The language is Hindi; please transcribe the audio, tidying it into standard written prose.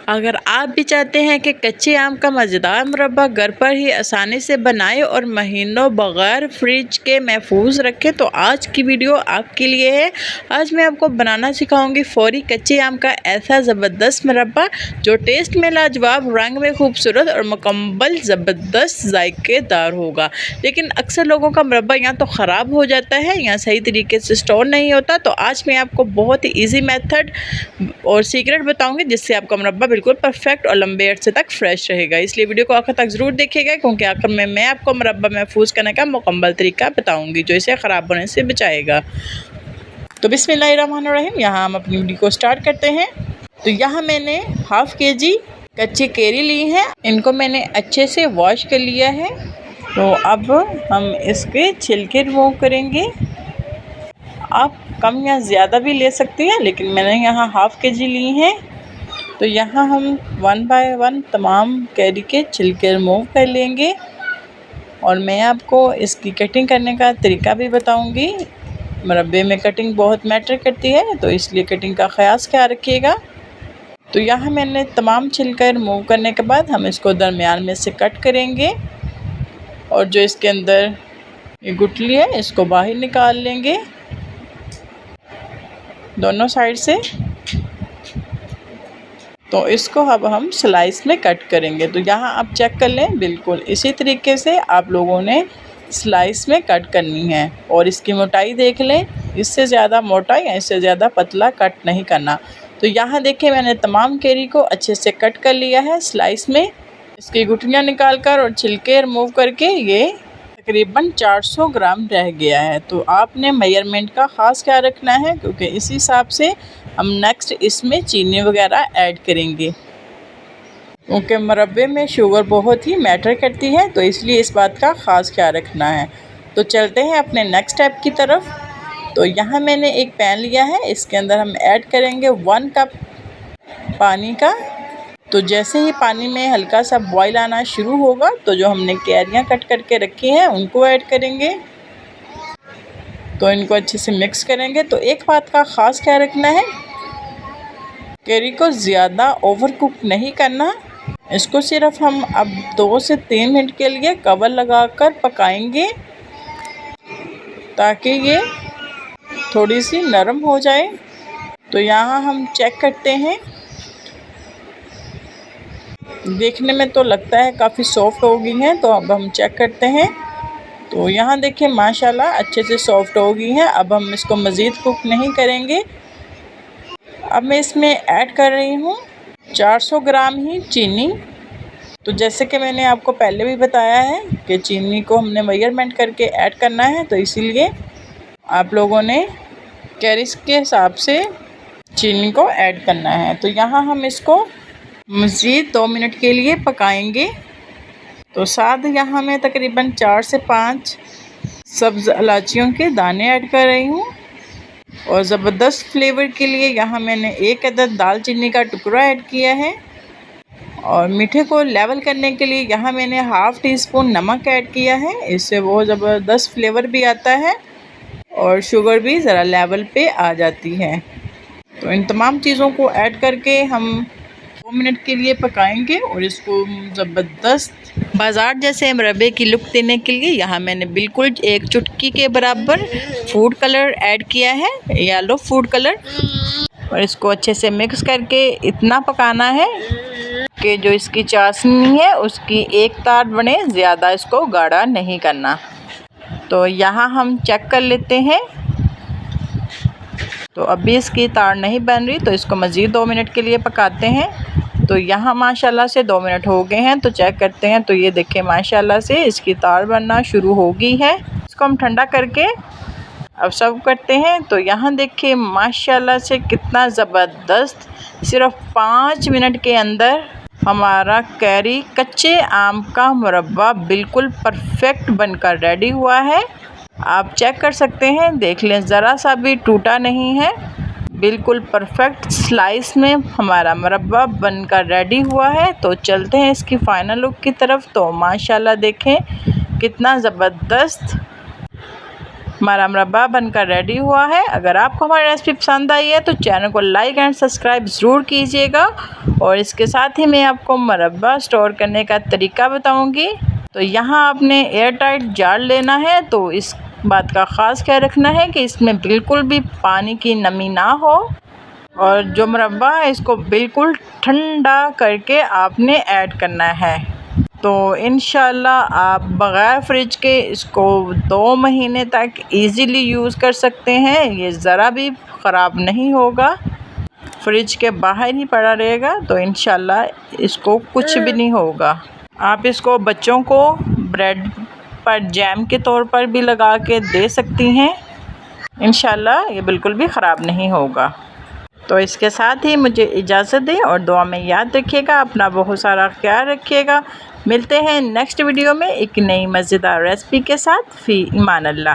अगर आप भी चाहते हैं कि कच्चे आम का मज़ेदार मुरब्बा घर पर ही आसानी से बनाएं और महीनों बग़ैर फ्रिज के महफूज रखें तो आज की वीडियो आपके लिए है। आज मैं आपको बनाना सिखाऊंगी फौरी कच्चे आम का ऐसा ज़बरदस्त मुरब्बा जो टेस्ट में लाजवाब, रंग में खूबसूरत और मुकम्मल ज़बरदस्त जायकेदार होगा। लेकिन अक्सर लोगों का मुरब्बा या तो ख़राब हो जाता है या सही तरीके से स्टोर नहीं होता। तो आज मैं आपको बहुत ही ईजी मेथड और सीक्रेट बताऊंगी जिससे आपका मुरब्बा बिल्कुल परफेक्ट और लंबे अरसे तक फ्रेश रहेगा। इसलिए वीडियो को आखिर तक ज़रूर देखिएगा क्योंकि आखिर में मैं आपको मुरब्बा महफूज करने का मुकम्मल तरीका बताऊंगी जो इसे ख़राब होने से बचाएगा। तो बिस्मिल्लाहिर्रहमानिर्रहीम, यहाँ हम अपनी वीडियो को स्टार्ट करते हैं। तो यहाँ मैंने हाफ़ केजी कच्ची केरी ली है, इनको मैंने अच्छे से वॉश कर लिया है। तो अब हम इसके छिलके रिमूव करेंगे। आप कम या ज़्यादा भी ले सकते हैं, लेकिन मैंने यहाँ हाफ़ केजी ली हैं। तो यहाँ हम 1 बाय 1 तमाम कैरी के छिलके रिमूव कर लेंगे और मैं आपको इसकी कटिंग करने का तरीका भी बताऊंगी। मुरब्बे में कटिंग बहुत मैटर करती है, तो इसलिए कटिंग का ख़ास ख्याल रखिएगा। तो यहाँ मैंने तमाम छिलके रिमूव करने के बाद हम इसको दरमियान में से कट करेंगे और जो इसके अंदर ये गुठली है इसको बाहर निकाल लेंगे दोनों साइड से। तो इसको अब हम स्लाइस में कट करेंगे। तो यहाँ आप चेक कर लें, बिल्कुल इसी तरीके से आप लोगों ने स्लाइस में कट करनी है और इसकी मोटाई देख लें, इससे ज़्यादा मोटा या इससे ज़्यादा पतला कट नहीं करना। तो यहाँ देखिए मैंने तमाम केरी को अच्छे से कट कर लिया है स्लाइस में। इसकी गुठलियाँ निकाल कर और छिलके रिमूव करके ये तकरीबन 400 ग्राम रह गया है। तो आपने मेजरमेंट का ख़ास ख्याल रखना है क्योंकि इस हिसाब से हम नेक्स्ट इसमें चीनी वगैरह ऐड करेंगे, क्योंकि मुरब्बे में शुगर बहुत ही मैटर करती है, तो इसलिए इस बात का ख़ास ख्याल रखना है। तो चलते हैं अपने नेक्स्ट स्टेप की तरफ। तो यहाँ मैंने एक पैन लिया है, इसके अंदर हम ऐड करेंगे 1 कप पानी का। तो जैसे ही पानी में हल्का सा बॉईल आना शुरू होगा तो जो हमने कैरियाँ कट करके रखी हैं उनको ऐड करेंगे। तो इनको अच्छे से मिक्स करेंगे। तो एक बात का ख़ास ख्याल रखना है, कैरी को ज़्यादा ओवर कुक नहीं करना। इसको सिर्फ हम अब 2 से 3 मिनट के लिए कवर लगाकर पकाएंगे ताकि ये थोड़ी सी नरम हो जाए। तो यहाँ हम चेक करते हैं, देखने में तो लगता है काफ़ी सॉफ्ट हो गई हैं। तो अब हम चेक करते हैं। तो यहाँ देखिए माशाल्लाह अच्छे से सॉफ्ट हो गई हैं। अब हम इसको मज़ीद कुक नहीं करेंगे। अब मैं इसमें ऐड कर रही हूँ 400 ग्राम ही चीनी। तो जैसे कि मैंने आपको पहले भी बताया है कि चीनी को हमने मेजरमेंट करके ऐड करना है, तो इसीलिए आप लोगों ने कैरीज के हिसाब से चीनी को ऐड करना है। तो यहाँ हम इसको मज़ीद 2 मिनट के लिए पकाएंगे। तो साथ यहाँ मैं तकरीबन 4 से 5 सब्ज़ इलायचियों के दाने ऐड कर रही हूँ और ज़बरदस्त फ्लेवर के लिए यहाँ मैंने 1 अदद दालचीनी का टुकड़ा ऐड किया है और मीठे को लेवल करने के लिए यहाँ मैंने हाफ़ टी स्पून नमक ऐड किया है। इससे बहुत ज़बरदस्त फ्लेवर भी आता है और शुगर भी ज़रा लेवल पे आ जाती है। तो इन तमाम चीज़ों को ऐड करके हम 2 मिनट के लिए पकाएंगे और इसको ज़बरदस्त बाज़ार जैसे मुरब्बे की लुक देने के लिए यहाँ मैंने बिल्कुल 1 चुटकी के बराबर फूड कलर ऐड किया है, येलो फूड कलर, और इसको अच्छे से मिक्स करके इतना पकाना है कि जो इसकी चाशनी है उसकी एक तार बने, ज़्यादा इसको गाढ़ा नहीं करना। तो यहाँ हम चेक कर लेते हैं। तो अभी इसकी तार नहीं बन रही, तो इसको मज़ीद 2 मिनट के लिए पकाते हैं। तो यहाँ माशाल्लाह से 2 मिनट हो गए हैं। तो चेक करते हैं। तो ये देखें माशाल्लाह से इसकी तार बनना शुरू हो गई है। इसको हम ठंडा करके अब सर्व करते हैं। तो यहाँ देखिए माशाल्लाह से कितना ज़बरदस्त, सिर्फ 5 मिनट के अंदर हमारा कैरी कच्चे आम का मुरब्बा बिल्कुल परफेक्ट बनकर रेडी हुआ है। आप चेक कर सकते हैं, देख लें, ज़रा सा भी टूटा नहीं है, बिल्कुल परफेक्ट स्लाइस में हमारा मुरब्बा बनकर रेडी हुआ है। तो चलते हैं इसकी फ़ाइनल लुक की तरफ। तो माशाल्लाह देखें कितना ज़बरदस्त हमारा मुरब्बा बनकर रेडी हुआ है। अगर आपको हमारी रेसिपी पसंद आई है तो चैनल को लाइक एंड सब्सक्राइब ज़रूर कीजिएगा। और इसके साथ ही मैं आपको मुरब्बा स्टोर करने का तरीका बताऊंगी। तो यहाँ आपने एयर टाइट जार लेना है। तो इस बात का ख़ास ख्याल रखना है कि इसमें बिल्कुल भी पानी की नमी ना हो। और जो मुरब्बा है इसको बिल्कुल ठंडा करके आपने ऐड करना है। तो इंशाल्लाह आप बग़ैर फ्रिज के इसको 2 महीने तक इजीली यूज़ कर सकते हैं। ये ज़रा भी ख़राब नहीं होगा, फ्रिज के बाहर ही पड़ा रहेगा। तो इंशाल्लाह इसको कुछ भी नहीं होगा। आप इसको बच्चों को ब्रेड पर जैम के तौर पर भी लगा के दे सकती हैं। इंशाल्लाह ये बिल्कुल भी ख़राब नहीं होगा। तो इसके साथ ही मुझे इजाज़त दें और दुआ में याद रखिएगा, अपना बहुत सारा ख्याल रखिएगा। मिलते हैं नेक्स्ट वीडियो में एक नई मज़ेदार रेसिपी के साथ। फ़ी ईमान अल्लाह।